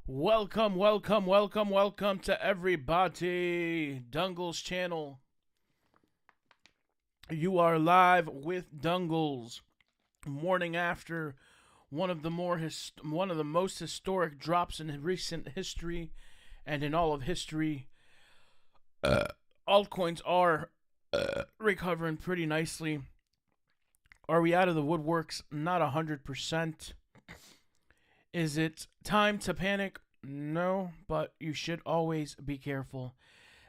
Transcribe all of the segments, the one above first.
Welcome to everybody. Dungles channel. You are live with Dungles. Morning after one of the most historic drops in recent history and in all of history. Altcoins are recovering pretty nicely. Are we out of the woodworks? Not 100%. Is it time to panic? No, but you should always be careful.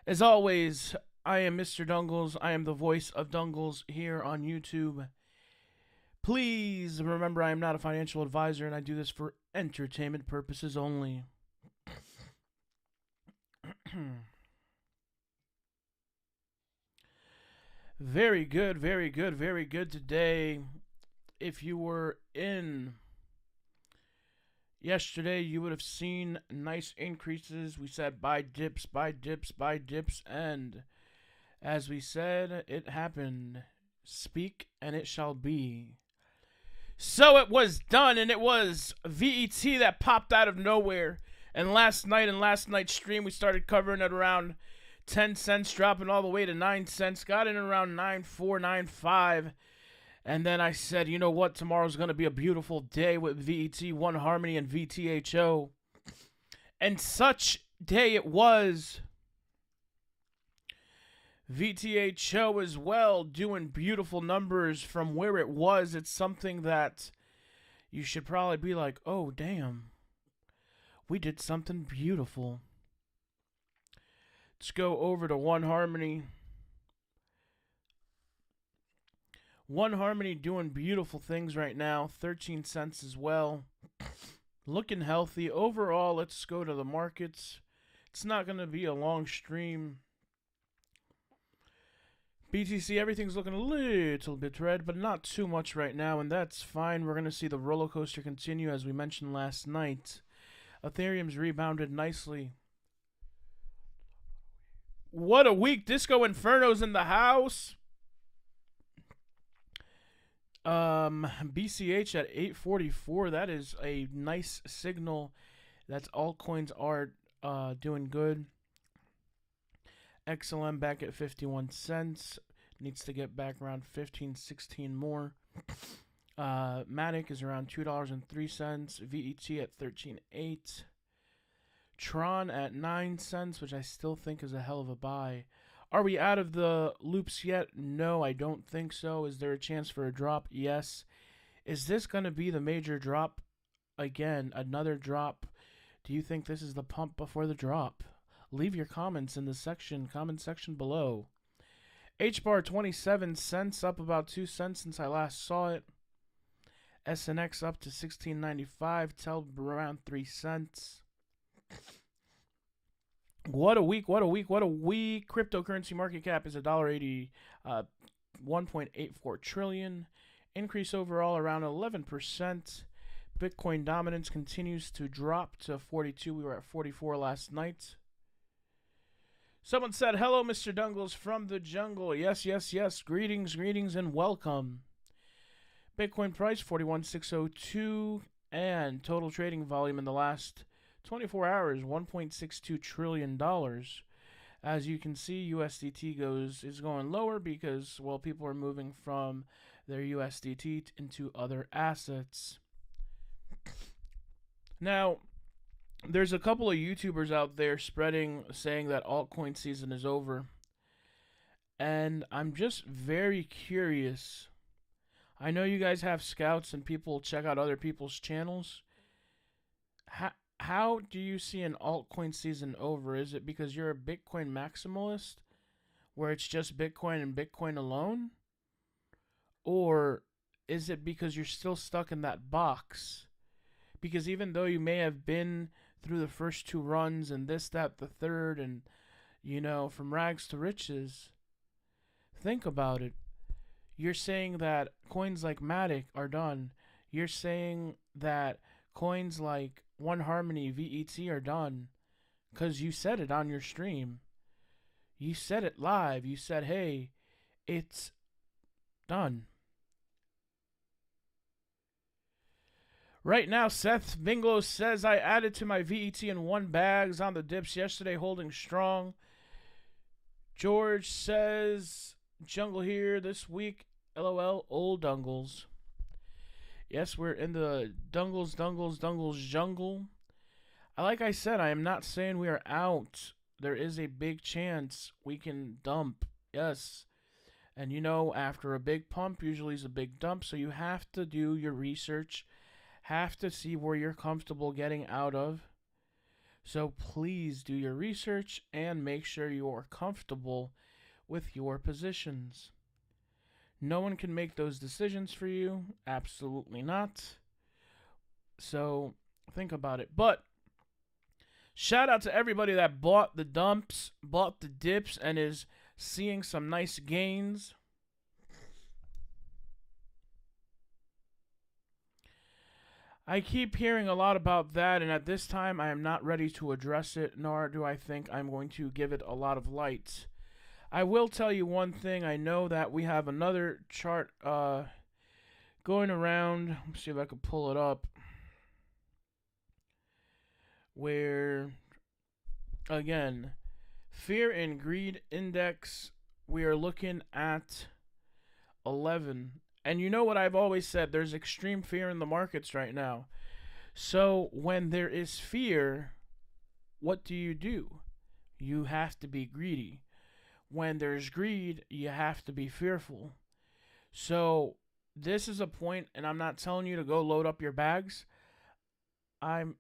As always, I am Mr. Dungles. I am the voice of Dungles here on YouTube. Please remember I am not a financial advisor and I do this for entertainment purposes only. Very good today. If you were in yesterday, you would have seen nice increases. We said buy dips, and as we said, it happened. Speak, and it shall be. So it was done, and it was VET that popped out of nowhere. And last night's stream, we started covering at around 10 cents, dropping all the way to 9 cents. Got in around 9.4, 9.5. And then I said, you know what? Tomorrow's going to be a beautiful day with VET, One Harmony, and VTHO. And such day it was. VTHO as well, doing beautiful numbers from where it was. It's something that you should probably be like, oh, damn. We did something beautiful. Let's go over to One Harmony. One Harmony doing beautiful things right now. 13 cents as well. Looking healthy. Overall, let's go to the markets. It's not going to be a long stream. BTC, everything's looking a little bit red, but not too much right now, and that's fine. We're going to see the roller coaster continue, as we mentioned last night. Ethereum's rebounded nicely. What a week. Disco Inferno's in the house. BCH at 844. That is a nice signal that altcoins are doing good. XLM back at 51 cents. Needs to get back around 15, 16 more. Matic is around $2.03. VET at 13.8. Tron at 9 cents, which I still think is a hell of a buy. Are we out of the loops yet? No, I don't think so. Is there a chance for a drop? Yes. Is this going to be the major drop? Again, another drop. Do you think this is the pump before the drop? Leave your comments in the comment section below. HBAR 27 cents, up about 2 cents since I last saw it. SNX up to 16.95, TEL around 3 cents. What a week. Cryptocurrency market cap is $1.80, 1.84 trillion. Increase overall around 11%. Bitcoin dominance continues to drop to 42. We were at 44 last night. Someone said, hello, Mr. Dungles from the jungle. Yes. Greetings, and welcome. Bitcoin price, 41,602. And total trading volume in the last 24 hours, $1.62 trillion. As you can see, USDT is going lower because, well, people are moving from their USDT into other assets. Now, there's a couple of YouTubers out there saying that altcoin season is over. And I'm just very curious. I know you guys have scouts and people check out other people's channels. How do you see an altcoin season over? Is it because you're a Bitcoin maximalist, where it's just Bitcoin and Bitcoin alone? Or is it because you're still stuck in that box? Because even though you may have been through the first two runs and this, that, the third, and, you know, from rags to riches, think about it. You're saying that coins like Matic are done. You're saying that coins like One Harmony, VET are done. Because you said it on your stream. You said it live. You said, hey, it's done. Right now, Seth Binglow says, I added to my VET in 1 bags on the dips yesterday, holding strong. George says, jungle here this week. LOL, old dungles. Yes, we're in the dungles jungle. Like I said, I am not saying we are out. There is a big chance we can dump. Yes. And you know, after a big pump, usually is a big dump. So you have to do your research. Have to see where you're comfortable getting out of. So please do your research and make sure you are comfortable with your positions. No one can make those decisions for you. Absolutely not. So think about it. But shout out to everybody that bought the dumps, bought the dips, and is seeing some nice gains. I keep hearing a lot about that, and at this time I am not ready to address it, nor do I think I'm going to give it a lot of light. I will tell you one thing. I know that we have another chart going around. Let's see if I can pull it up. Where, again, fear and greed index, we are looking at 11. And you know what I've always said, there's extreme fear in the markets right now. So when there is fear, what do? You have to be greedy. When there's greed, you have to be fearful. So this is a point, and I'm not telling you to go load up your bags. I'm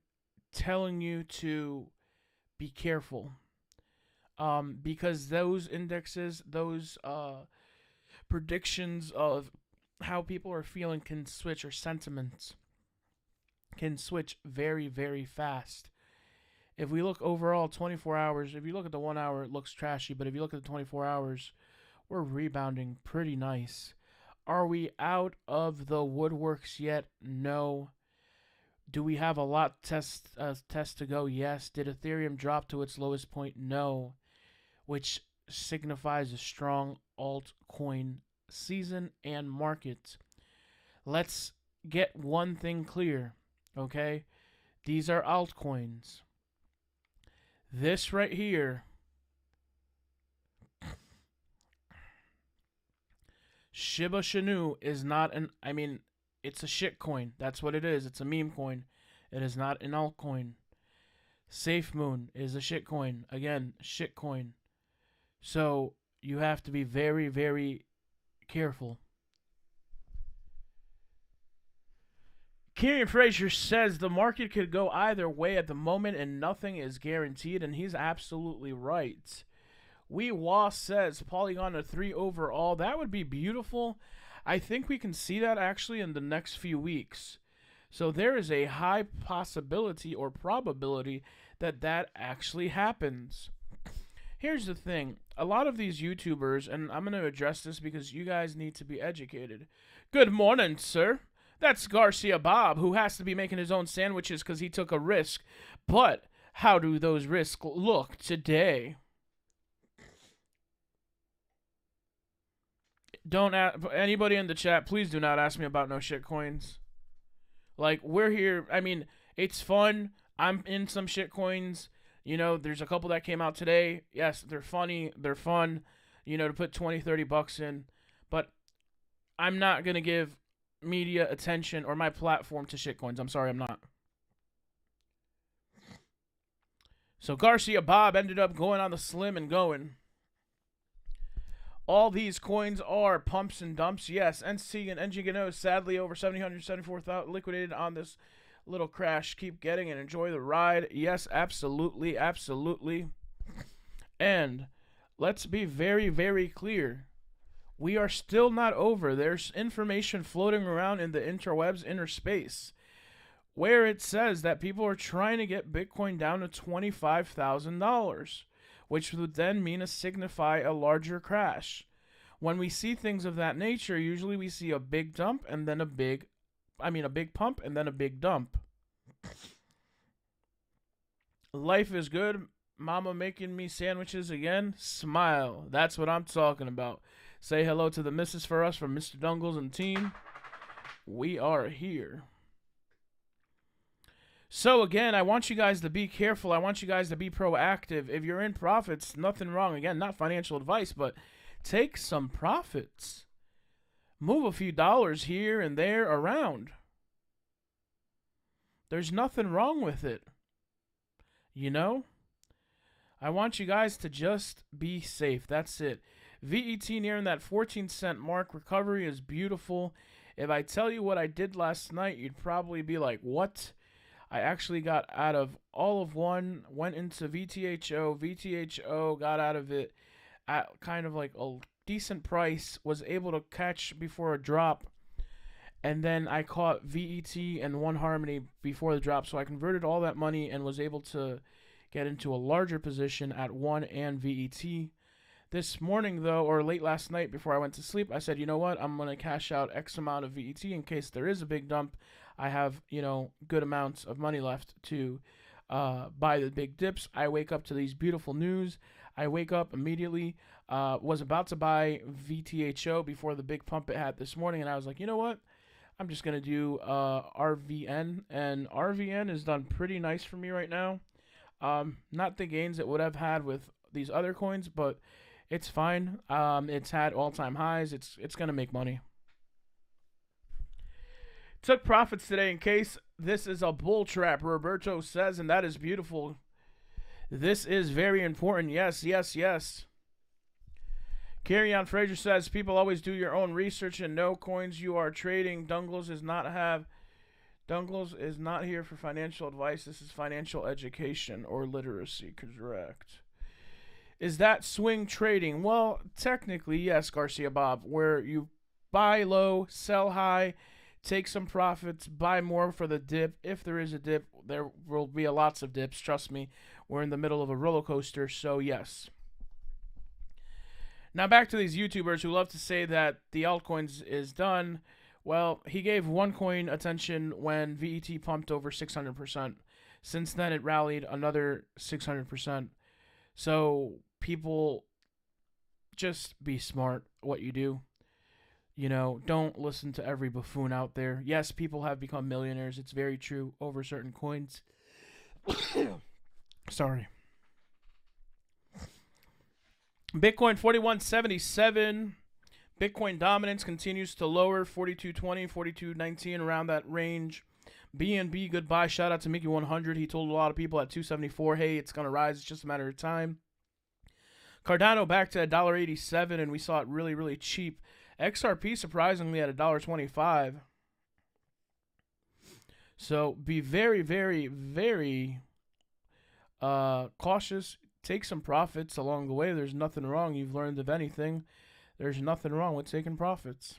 telling you to be careful. Because those indexes, those predictions of how people are feeling can switch, or sentiments can switch very, very fast. If we look overall 24 hours, if you look at the 1 hour, it looks trashy. But if you look at the 24 hours, we're rebounding pretty nice. Are we out of the woodworks yet? No. Do we have a lot test to go? Yes. Did Ethereum drop to its lowest point? No. Which signifies a strong altcoin season and market. Let's get one thing clear, okay? These are altcoins. This right here, Shiba Inu is not it's a shit coin. That's what it is. It's a meme coin. It is not an altcoin. SafeMoon is a shit coin. Again, shit coin. So you have to be very, very careful. Kieran Frazier says the market could go either way at the moment and nothing is guaranteed, and he's absolutely right. Wee says Polygon a 3 overall. That would be beautiful. I think we can see that actually in the next few weeks. So there is a high possibility or probability that that actually happens. Here's the thing. A lot of these YouTubers, and I'm going to address this because you guys need to be educated. Good morning, sir. That's Garcia Bob, who has to be making his own sandwiches because he took a risk. But how do those risks look today? Don't anybody in the chat, please do not ask me about no shit coins. Like, we're here. I mean, it's fun. I'm in some shit coins. You know, there's a couple that came out today. Yes, they're funny. They're fun, you know, to put 20, 30 bucks in. But I'm not going to give media attention or my platform to shitcoins. I'm sorry, I'm not. So Garcia Bob ended up going on the slim and going. All these coins are pumps and dumps. Yes, NC and NGNO sadly over 774,000 liquidated on this little crash. Keep getting and enjoy the ride. Yes, absolutely, absolutely. And let's be very, very clear. We are still not over. There's information floating around in the interwebs, inner space, where it says that people are trying to get Bitcoin down to $25,000, which would then signify a larger crash. When we see things of that nature, usually we see a big dump and then a big pump and then a big dump. Life is good. Mama making me sandwiches again. Smile. That's what I'm talking about. Say hello to the missus for us from Mr. Dungles and team. We are here. So again, I want you guys to be careful. I want you guys to be proactive. If you're in profits, nothing wrong. Again, not financial advice, but take some profits. Move a few dollars here and there around. There's nothing wrong with it. You know? I want you guys to just be safe. That's it. VET nearing that 14-cent mark. Recovery is beautiful. If I tell you what I did last night, you'd probably be like, what? I actually got out of all of one, went into VTHO. VTHO, got out of it at kind of like a decent price, was able to catch before a drop, and then I caught VET and One Harmony before the drop, so I converted all that money and was able to get into a larger position at One and VET. This morning, though, or late last night before I went to sleep, I said, you know what, I'm going to cash out X amount of VET in case there is a big dump. I have, good amounts of money left to buy the big dips. I wake up to these beautiful news. I wake up immediately, was about to buy VTHO before the big pump it had this morning, and I was like, you know what? I'm just going to do RVN, and RVN is done pretty nice for me right now. Not the gains it would have had with these other coins, but it's fine. It's had all-time highs. It's going to make money. Took profits today in case this is a bull trap, Roberto says, and that is beautiful. This is very important. Yes, yes, yes. Carry on Fraser says, people always do your own research and know coins you are trading. Dungles is not here for financial advice. This is financial education or literacy, correct. Is that swing trading? Well, technically, yes, Garcia Bob, where you buy low, sell high, take some profits, buy more for the dip. If there is a dip, there will be lots of dips. Trust me, we're in the middle of a roller coaster, so yes. Now back to these YouTubers who love to say that the altcoins is done. Well, he gave one coin attention when VET pumped over 600%. Since then, it rallied another 600%. So people, just be smart what you do. Don't listen to every buffoon out there. Yes, people have become millionaires. It's very true over certain coins. Sorry. Bitcoin 4177. Bitcoin dominance continues to lower. 4220, 4219, around that range. BNB, goodbye. Shout out to Mickey 100. He told a lot of people at 274, hey, it's going to rise. It's just a matter of time. Cardano back to $1.87, and we saw it really, really cheap. XRP surprisingly at $1.25. So be very, very, very cautious. Take some profits along the way. There's nothing wrong. You've learned of anything. There's nothing wrong with taking profits.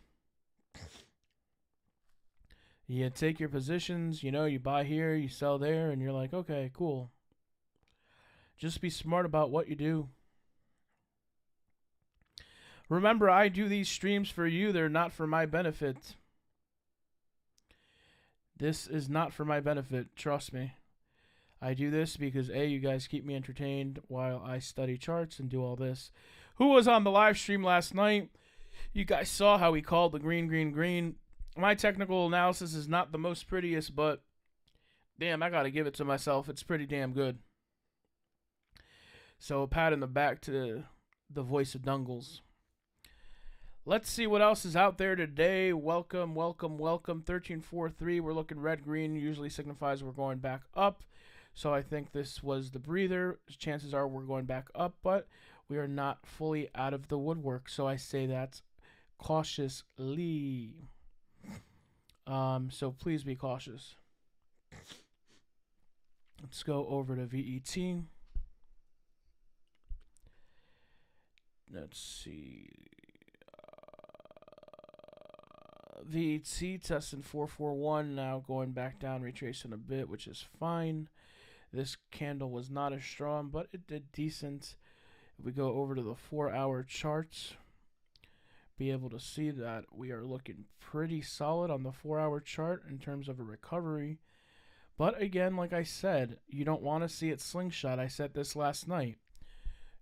You take your positions, you buy here, you sell there, and you're like, okay, cool. Just be smart about what you do. Remember, I do these streams for you. They're not for my benefit. This is not for my benefit. Trust me. I do this because, A, you guys keep me entertained while I study charts and do all this. Who was on the live stream last night? You guys saw how we called the green, green, green. My technical analysis is not the most prettiest, but damn, I got to give it to myself. It's pretty damn good. So a pat in the back to the voice of Dungles. Let's see what else is out there today. Welcome, welcome, welcome. 1343. We're looking red-green. Usually signifies we're going back up. So I think this was the breather. Chances are we're going back up, but we are not fully out of the woodwork. So I say that cautiously. So please be cautious. Let's go over to VET. Let's see. VET testing 441, now going back down, retracing a bit, which is fine. This candle was not as strong, but it did decent. If we go over to the 4-hour charts, be able to see that we are looking pretty solid on the 4-hour chart in terms of a recovery. But again, like I said, you don't want to see it slingshot. I said this last night.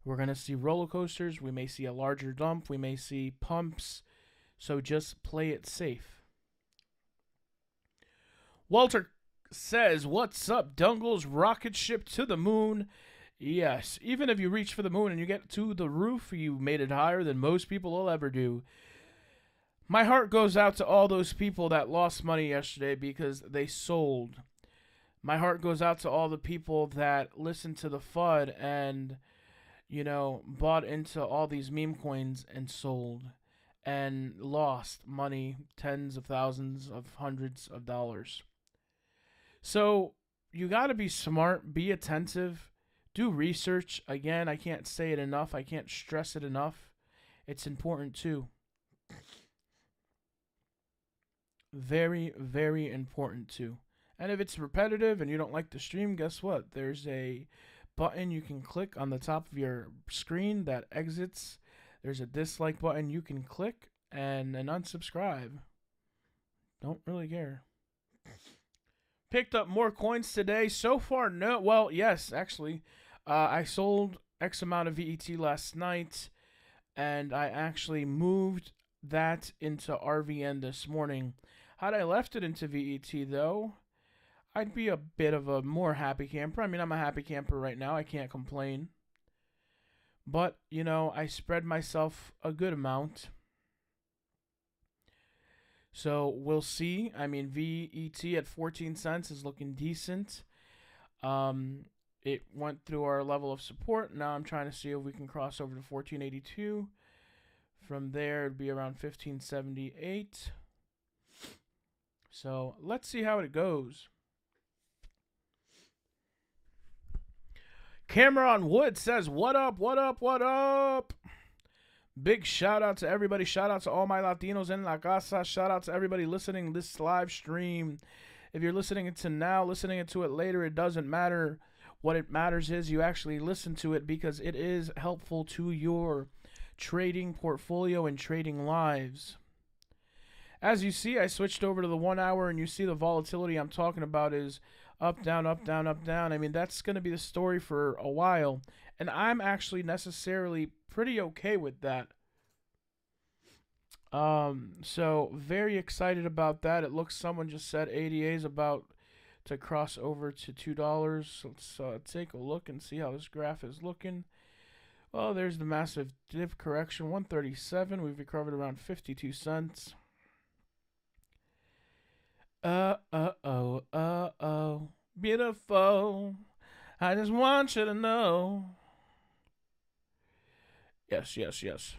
We're going to see roller coasters. We may see a larger dump. We may see pumps. So just play it safe. Walter says, "What's up, Dungles? Rocket ship to the moon." Yes, even if you reach for the moon and you get to the roof, you made it higher than most people will ever do. My heart goes out to all those people that lost money yesterday because they sold. My heart goes out to all the people that listened to the FUD and, bought into all these meme coins and sold and lost money, tens of thousands of hundreds of dollars. So you got to be smart, be attentive, do research. Again, I can't say it enough. I can't stress it enough. It's important too. Very, very important too. And if it's repetitive and you don't like the stream, guess what? There's a button you can click on the top of your screen that exits. There's a dislike button you can click and an unsubscribe. Don't really care. Picked up more coins today. So far, no. Well, yes, actually. I sold X amount of VET last night, and I actually moved that into RVN this morning. Had I left it into VET, though, I'd be a bit of a more happy camper. I mean, I'm a happy camper right now. I can't complain. But, I spread myself a good amount. So, we'll see. I mean, VET at 14 cents is looking decent. It went through our level of support. Now I'm trying to see if we can cross over to 1482. From there, it'd be around 1578. So, let's see how it goes. Cameron Wood says, "What up, what up, what up?" Big shout out to everybody. Shout out to all my Latinos in La Casa. Shout out to everybody listening this live stream. If you're listening to now, listening to it later, it doesn't matter. What it matters is you actually listen to it because it is helpful to your trading portfolio and trading lives. As you see, I switched over to the 1 hour, and you see the volatility I'm talking about is up, down, up, down, up, down. I mean, that's going to be the story for a while, and I'm actually necessarily pretty okay with that. So very excited about that. It looks, someone just said ADA is about to cross over to $2. Let's take a look and see how this graph is looking. Well, there's the massive dip correction, 137. We've recovered around 52 cents. Beautiful. I just want you to know. Yes, yes, yes.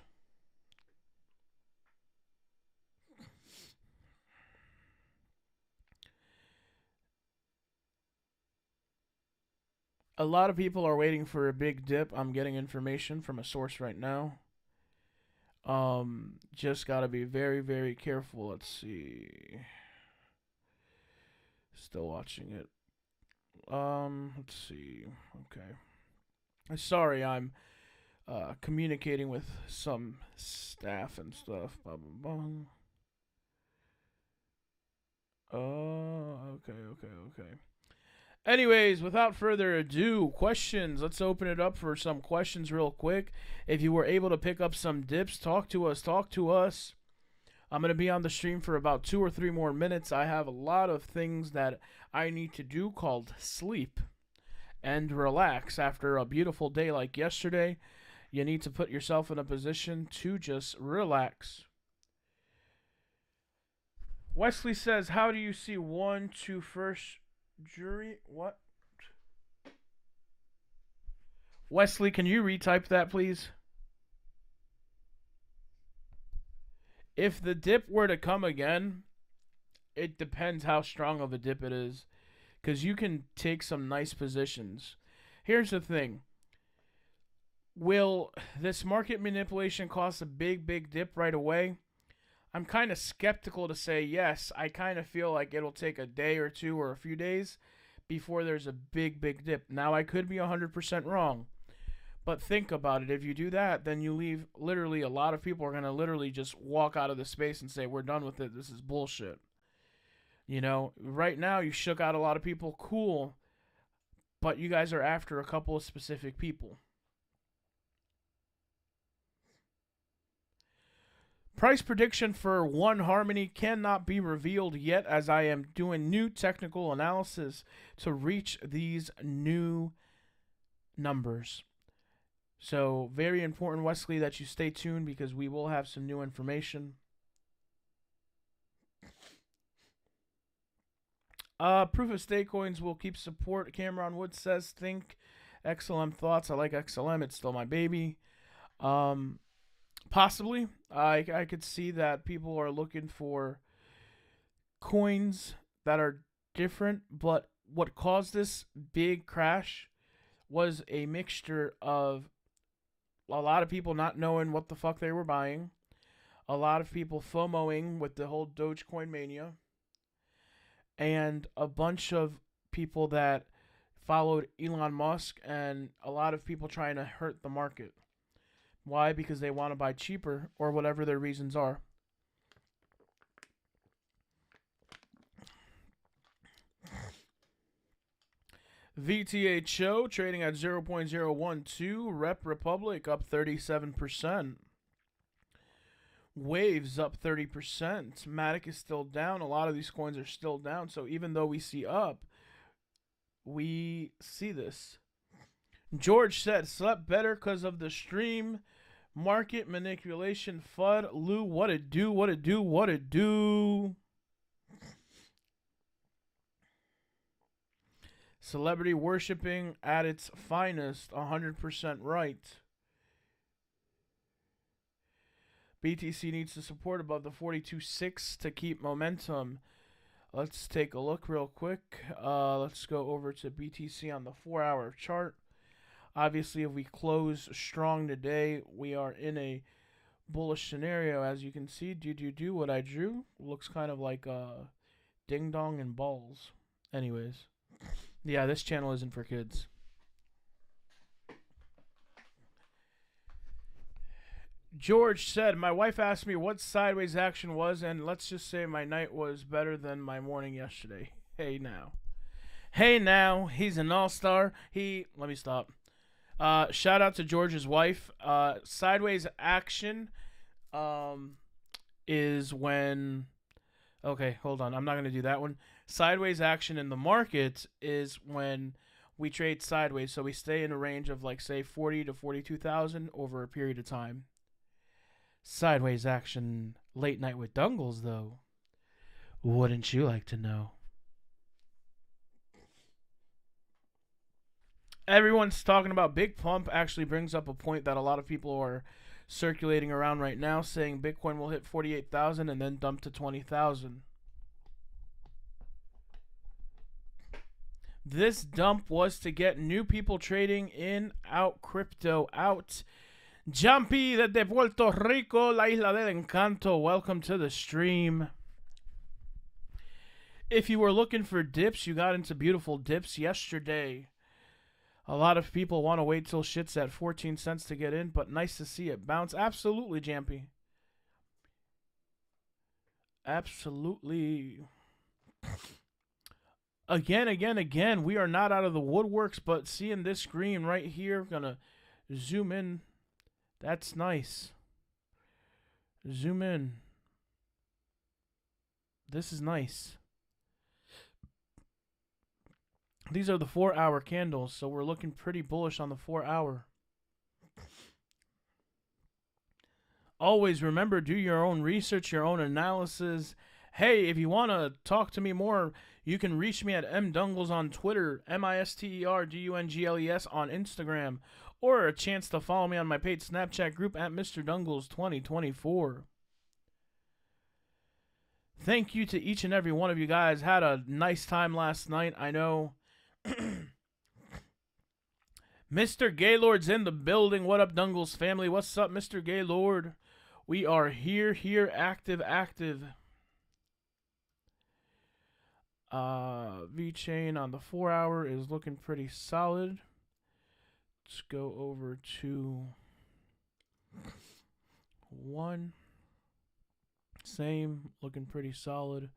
A lot of people are waiting for a big dip. I'm getting information from a source right now. Just gotta be very, very careful. Let's see. Still watching it. Let's see. Okay. Sorry, I'm communicating with some staff and stuff. Blah, blah, blah. Okay. Anyways, without further ado, questions. Let's open it up for some questions real quick. If you were able to pick up some dips, talk to us. I'm going to be on the stream for about 2 or 3 more minutes. I have a lot of things that I need to do called sleep and relax. After a beautiful day like yesterday, you need to put yourself in a position to just relax. Wesley says, "How do you see 1 to first jury?" What? Wesley, can you retype that, please? If the dip were to come again, it depends how strong of a dip it is, because you can take some nice positions. Here's the thing. Will this market manipulation cause a big, big dip right away? I'm kind of skeptical to say yes. I kind of feel like it'll take a day or 2 or a few days before there's a big, big dip. Now, I could be 100% wrong. But think about it. If you do that, then you leave, literally, a lot of people are going to literally just walk out of the space and say, we're done with it. This is bullshit. Right now, you shook out a lot of people. Cool. But you guys are after a couple of specific people. Price prediction for One Harmony cannot be revealed yet, as I am doing new technical analysis to reach these new numbers. So very important, Wesley, that you stay tuned because we will have some new information. Proof of stake coins will keep support. Cameron Wood says, think XLM thoughts. I like XLM. It's still my baby. Possibly. I could see that people are looking for coins that are different, but what caused this big crash was a mixture of a lot of people not knowing what the fuck they were buying, a lot of people FOMOing with the whole Dogecoin mania, and a bunch of people that followed Elon Musk, and a lot of people trying to hurt the market. Why? Because they want to buy cheaper or whatever their reasons are. VTH show trading at 0.012. Rep Republic up 37%. Waves up 30%. Matic is still down. A lot of these coins are still down. So even though we see up, we see this. George said, slept better because of the stream. Market manipulation. FUD. Lou, what it do? What it do? What it do? Celebrity worshipping at its finest. 100% right. BTC needs to support above the 42.6 to keep momentum. Let's take a look real quick. Let's go over to BTC on the 4-hour chart. Obviously, if we close strong today, we are in a bullish scenario. As you can see, do what I drew. Looks kind of like ding dong and balls. Anyways, yeah, this channel isn't for kids. George said, my wife asked me what sideways action was, and let's just say my night was better than my morning yesterday. Hey now. Hey now, he's an all-star. Let me stop. Shout out to George's wife. Sideways action is when... Okay, hold on. I'm not going to do that one. Sideways action in the market is when we trade sideways. So we stay in a range of, like, say, 40 to 42,000 over a period of time. Sideways action late night with Dungles, though. Wouldn't you like to know? Everyone's talking about Big Pump. Actually brings up a point that a lot of people are circulating around right now, saying Bitcoin will hit 48,000 and then dump to 20,000. This dump was to get new people trading in, out, crypto out. Jumpy de Puerto Rico, la Isla del Encanto, welcome to the stream. If you were looking for dips, you got into beautiful dips yesterday. A lot of people want to wait till shit's at 14 cents to get in, but nice to see it bounce. Absolutely, Jampy. Absolutely. Again, we are not out of the woodworks, but seeing this green right here, gonna zoom in. That's nice. Zoom in. This is nice. These are the 4-hour candles, so we're looking pretty bullish on the 4-hour. Always remember, do your own research, your own analysis. Hey, if you want to talk to me more, you can reach me at mdungles on Twitter, MISTERDUNGLES on Instagram, or a chance to follow me on my paid Snapchat group at Mr. Dungles 2024. Thank you to each and every one of you guys. Had a nice time last night. I know Mr. Gaylord's in the building. What up, Dungles family? What's up, Mr. Gaylord? We are here, active. V-Chain on the 4-hour is looking pretty solid. Let's go over to 1. Same, looking pretty solid.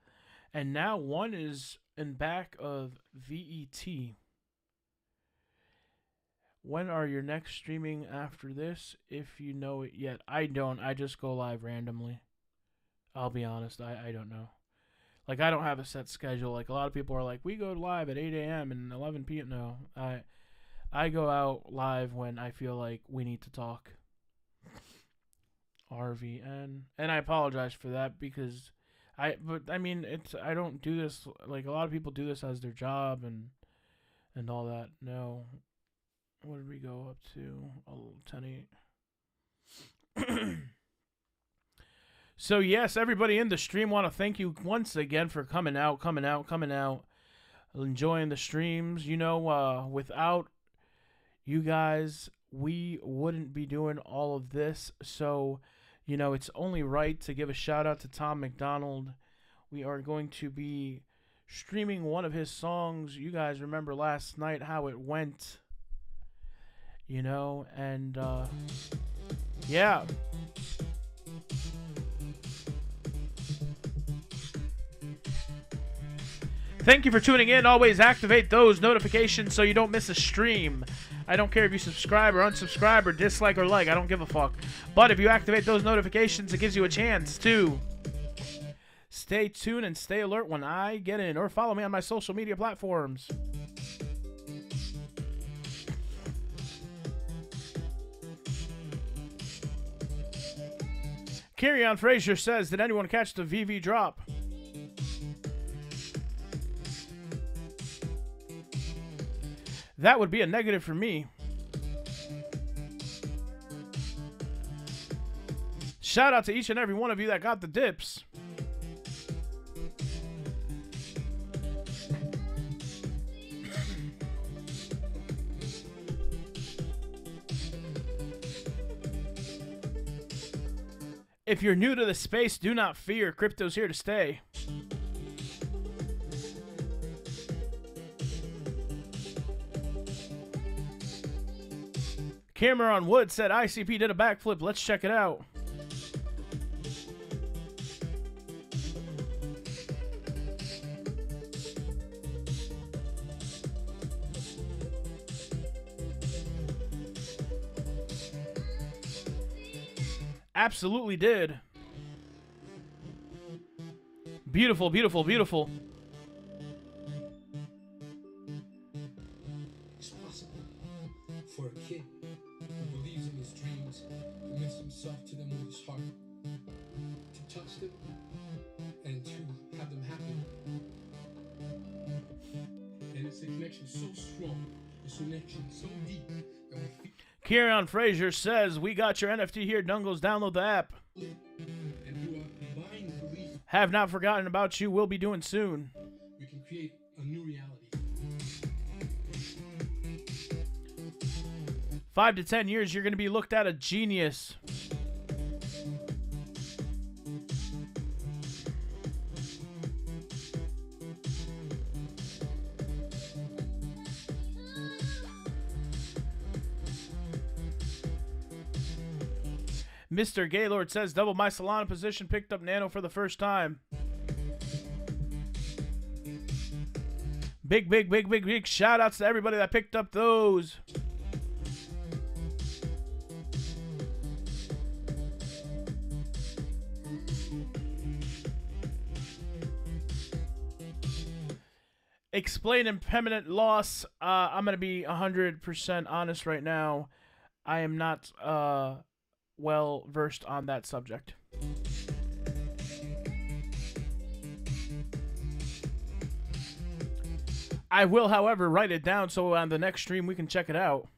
And now 1 is in back of VET. When are your next streaming after this? If you know it yet. I don't. I just go live randomly. I'll be honest, I don't know. Like, I don't have a set schedule. Like, a lot of people are like, we go live at 8 a.m. and 11 p.m. No, I go out live when I feel like we need to talk. RVN. And I apologize for that because but I mean, I don't do this, like, a lot of people do this as their job and all that. No. What did we go up to? 10-8. So, yes, everybody in the stream, want to thank you once again for coming out, enjoying the streams. You know, without you guys, we wouldn't be doing all of this. So, you know, it's only right to give a shout out to Tom McDonald. We are going to be streaming one of his songs. You guys remember last night how it went, you know, and yeah. Thank you for tuning in. Always activate those notifications so you don't miss a stream. I don't care if you subscribe or unsubscribe or dislike or like. I don't give a fuck. But if you activate those notifications, it gives you a chance to stay tuned and stay alert when I get in. Or follow me on my social media platforms. Carry on Frazier says, did anyone catch the VV drop? That would be a negative for me. Shout out to each and every one of you that got the dips. If you're new to the space, do not fear. Crypto's here to stay. Cameron Wood said ICP did a backflip. Let's check it out. Absolutely did. Beautiful, beautiful, beautiful. It's possible for a kid who believes in his dreams, commits himself to them with his heart, to touch them and to have them happy. And it's a connection so strong, it's a connection so deep that we feel. Kieran Frazier says, we got your NFT here, Dungles. Download the app. And through a combined belief, Have not forgotten about you. We'll be doing soon. we can create a new reality. 5 to 10 years, you're going to be looked at a genius. Mr. Gaylord says, double my Solana position, picked up Nano for the first time. Big shout outs to everybody that picked up those. Explain impermanent loss. I'm going to be 100% honest right now. I am not well versed on that subject. I will, however, write it down so on the next stream we can check it out.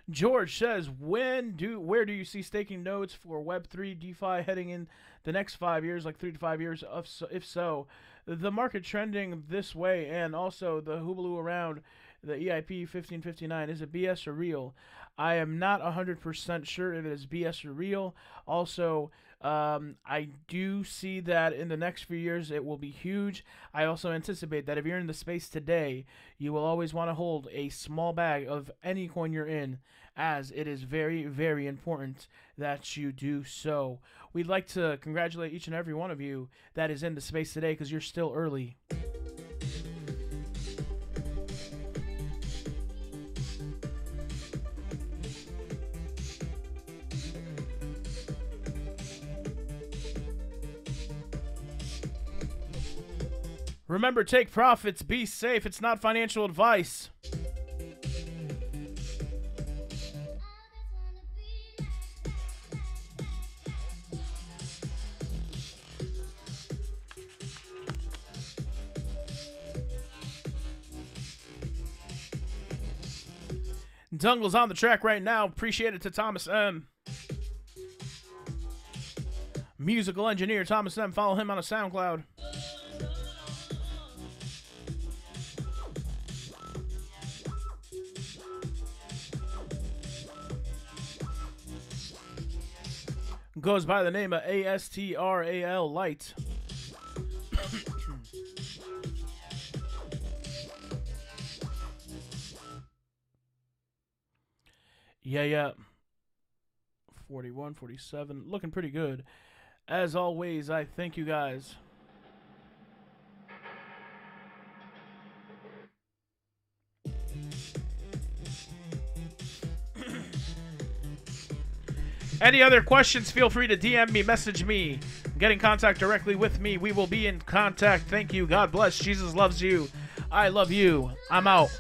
George says, where do you see staking nodes for Web3 DeFi heading in the next 5 years, like 3 to 5 years? If so, the market trending this way, and also the hubaloo around The EIP 1559, is it BS or real? I am not 100% sure if it is BS or real. Also, I do see that in the next few years it will be huge. I also anticipate that if you're in the space today, you will always want to hold a small bag of any coin you're in, as it is very, very important that you do so. We'd like to congratulate each and every one of you that is in the space today, because you're still early. Remember, take profits, be safe. It's not financial advice. Dungle's on the track right now. Appreciate it to Thomas M. Musical engineer Thomas M. Follow him on a SoundCloud. Goes by the name of ASTRAL Light. Yeah. 41, 47. Looking pretty good. As always, I thank you guys. Any other questions, feel free to DM me, message me, get in contact directly with me. We will be in contact. Thank you. God bless. Jesus loves you. I love you. I'm out.